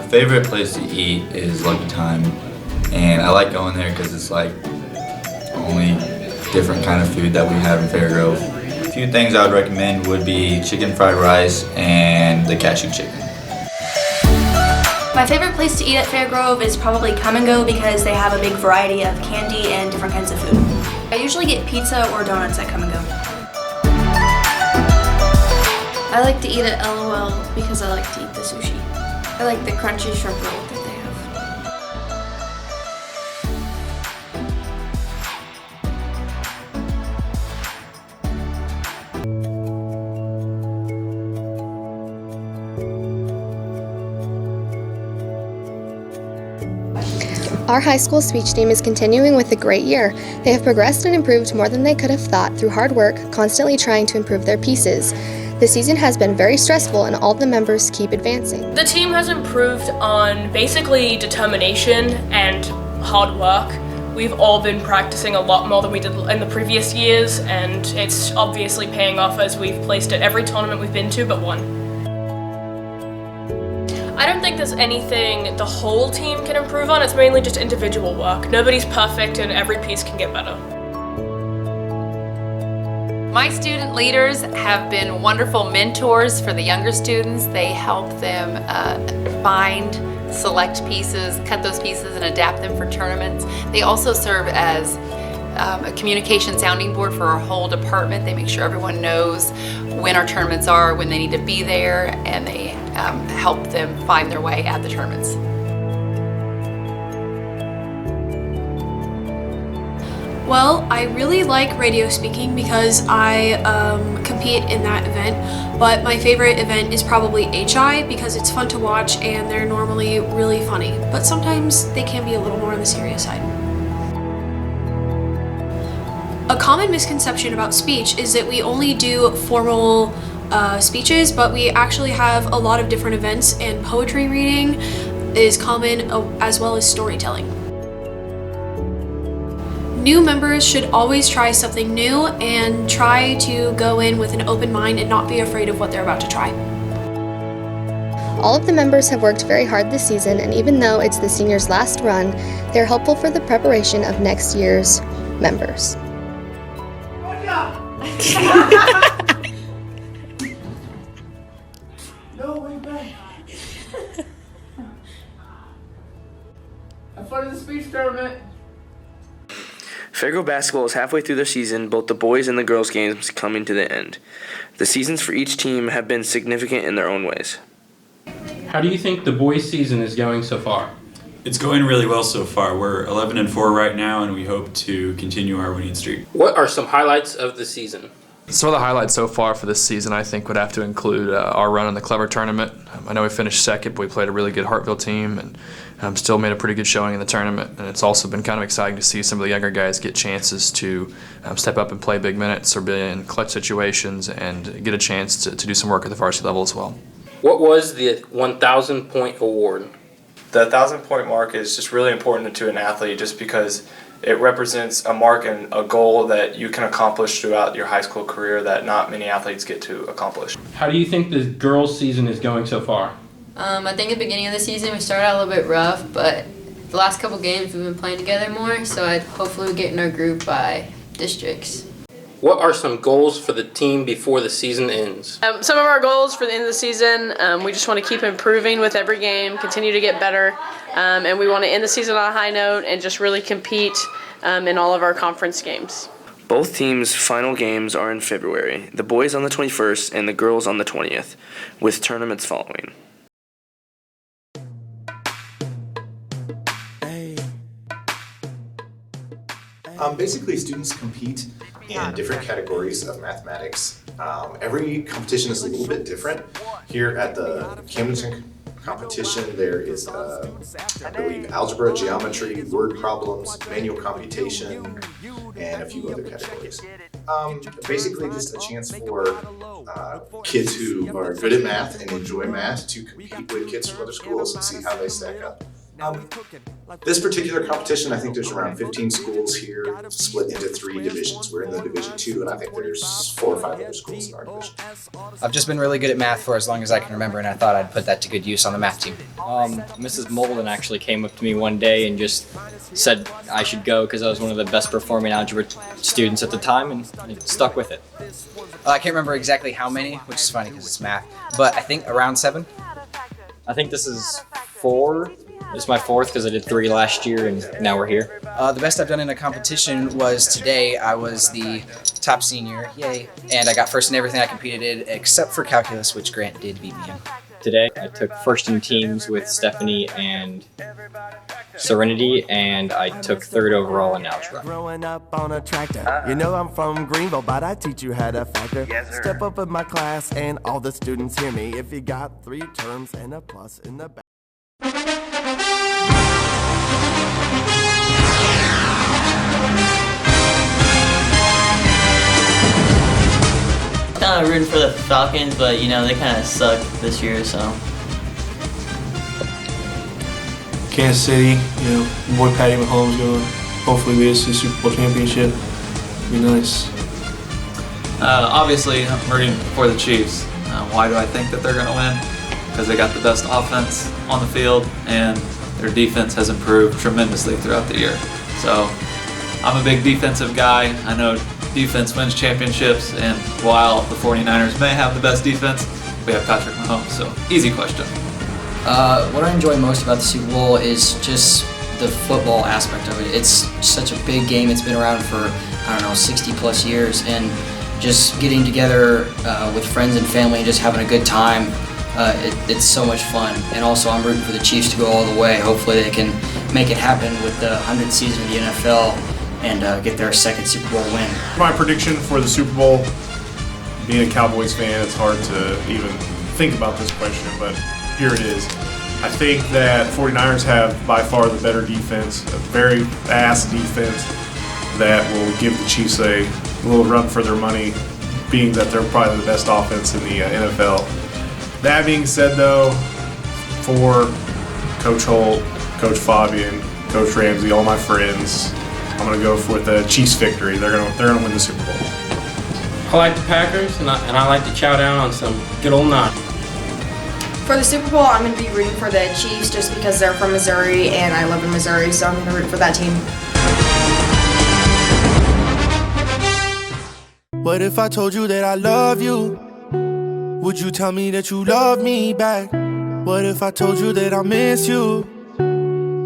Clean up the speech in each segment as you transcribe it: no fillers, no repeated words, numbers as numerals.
favorite place to eat is Lucky Time, and I like going there because it's like only different kind of food that we have in Fairgrove. A few things I would recommend would be chicken fried rice and the cashew chicken. My favorite place to eat at Fairgrove is probably Come and Go because they have a big variety of candy and different kinds of food. I usually get pizza or donuts at Come and Go. I like to eat at LOL because I like to eat the sushi. I like the crunchy shrimp roll that they have. Our high school speech team is continuing with a great year. They have progressed and improved more than they could have thought through hard work, constantly trying to improve their pieces. The season has been very stressful and all the members keep advancing. The team has improved on basically determination and hard work. We've all been practicing a lot more than we did in the previous years, and it's obviously paying off as we've placed at every tournament we've been to but one. I don't think there's anything the whole team can improve on. It's mainly just individual work. Nobody's perfect and every piece can get better. My student leaders have been wonderful mentors for the younger students. They help them find, select pieces, cut those pieces, and adapt them for tournaments. They also serve as a communication sounding board for our whole department. They make sure everyone knows when our tournaments are, when they need to be there, and they help them find their way at the tournaments. Well, I really like radio speaking because I compete in that event, but my favorite event is probably HI because it's fun to watch and they're normally really funny, but sometimes they can be a little more on the serious side. A common misconception about speech is that we only do formal speeches, but we actually have a lot of different events, and poetry reading is common as well as storytelling. New members should always try something new and try to go in with an open mind and not be afraid of what they're about to try. All of the members have worked very hard this season, and even though it's the seniors' last run, they're helpful for the preparation of next year's members. No way back. Have fun in the speech tournament. Fairgrove basketball is halfway through their season, both the boys and the girls games coming to the end. The seasons for each team have been significant in their own ways. How do you think the boys season is going so far? It's going really well so far. We're 11-4 right now, and we hope to continue our winning streak. What are some highlights of the season? Some of the highlights so far for this season, I think, would have to include our run in the Clever tournament. I know we finished second, but we played a really good Hartville team and still made a pretty good showing in the tournament. And it's also been kind of exciting to see some of the younger guys get chances to step up and play big minutes or be in clutch situations and get a chance to do some work at the varsity level as well. What was the 1,000-point award? The 1,000-point mark is just really important to an athlete just because it represents a mark and a goal that you can accomplish throughout your high school career that not many athletes get to accomplish. How do you think the girls season is going so far? I think at the beginning of the season we started out a little bit rough, but the last couple games we've been playing together more, so hopefully we'll get in our group by districts. What are some goals for the team before the season ends? Some of our goals for the end of the season, we just want to keep improving with every game, continue to get better, and we want to end the season on a high note and just really compete in all of our conference games. Both teams' final games are in February, the boys on the 21st and the girls on the 20th, with tournaments following. Basically, students compete in different categories of mathematics. Every competition is a little bit different. Here at the Camden competition, there is, I believe, algebra, geometry, word problems, manual computation, and a few other categories. Basically, just a chance for kids who are good at math and enjoy math to compete with kids from other schools and see how they stack up. This particular competition, I think there's around 15 schools here split into 3 divisions. We're in the Division 2, and I think there's 4 or 5 other schools in our division. I've just been really good at math for as long as I can remember, and I thought I'd put that to good use on the math team. Mrs. Molden actually came up to me one day and just said I should go because I was one of the best performing algebra students at the time, and I stuck with it. I can't remember exactly how many, which is funny because it's math, but I think around 7. I think this is 4. It's my 4th because I did 3 last year and now we're here. The best I've done in a competition was today. I was the top senior, yay, and I got first in everything I competed in except for calculus, which Grant did beat me in. Today I took first in teams with Stephanie and Serenity, and I took 3rd overall in algebra. Growing up on a tractor, you know I'm from Greenville, but I teach you how to factor. Yes, sir. Step up in my class and all the students hear me. If you got 3 terms and a plus in the back. Kind of rooting for the Falcons, but you know they kind of suck this year, so. Kansas City, you know, boy Patty Mahomes going. Hopefully we get to the Super Bowl championship. Be nice. Obviously, I'm rooting for the Chiefs. Why do I think that they're going to win? Because they got the best offense on the field, and their defense has improved tremendously throughout the year. So, I'm a big defensive guy. I know defense wins championships, and while the 49ers may have the best defense, we have Patrick Mahomes, so easy question. What I enjoy most about the Super Bowl is just the football aspect of it. It's such a big game. It's been around for, 60 plus years, and just getting together with friends and family and just having a good time, it's so much fun. And also I'm rooting for the Chiefs to go all the way. Hopefully they can make it happen with the 100th season of the NFL and get their 2nd Super Bowl win. My prediction for the Super Bowl, being a Cowboys fan, it's hard to even think about this question, but here it is. I think that 49ers have by far the better defense, a very fast defense that will give the Chiefs a little run for their money, being that they're probably the best offense in the NFL. That being said, though, for Coach Holt, Coach Fabian, Coach Ramsey, all my friends, I'm going to go for the Chiefs victory. They're going to win the Super Bowl. I like the Packers, and I like to chow down on some good old knots. For the Super Bowl, I'm going to be rooting for the Chiefs just because they're from Missouri and I live in Missouri, so I'm going to root for that team. What if I told you that I love you? Would you tell me that you love me back? What if I told you that I miss you?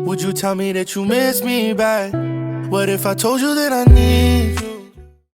Would you tell me that you miss me back? What if I told you that I need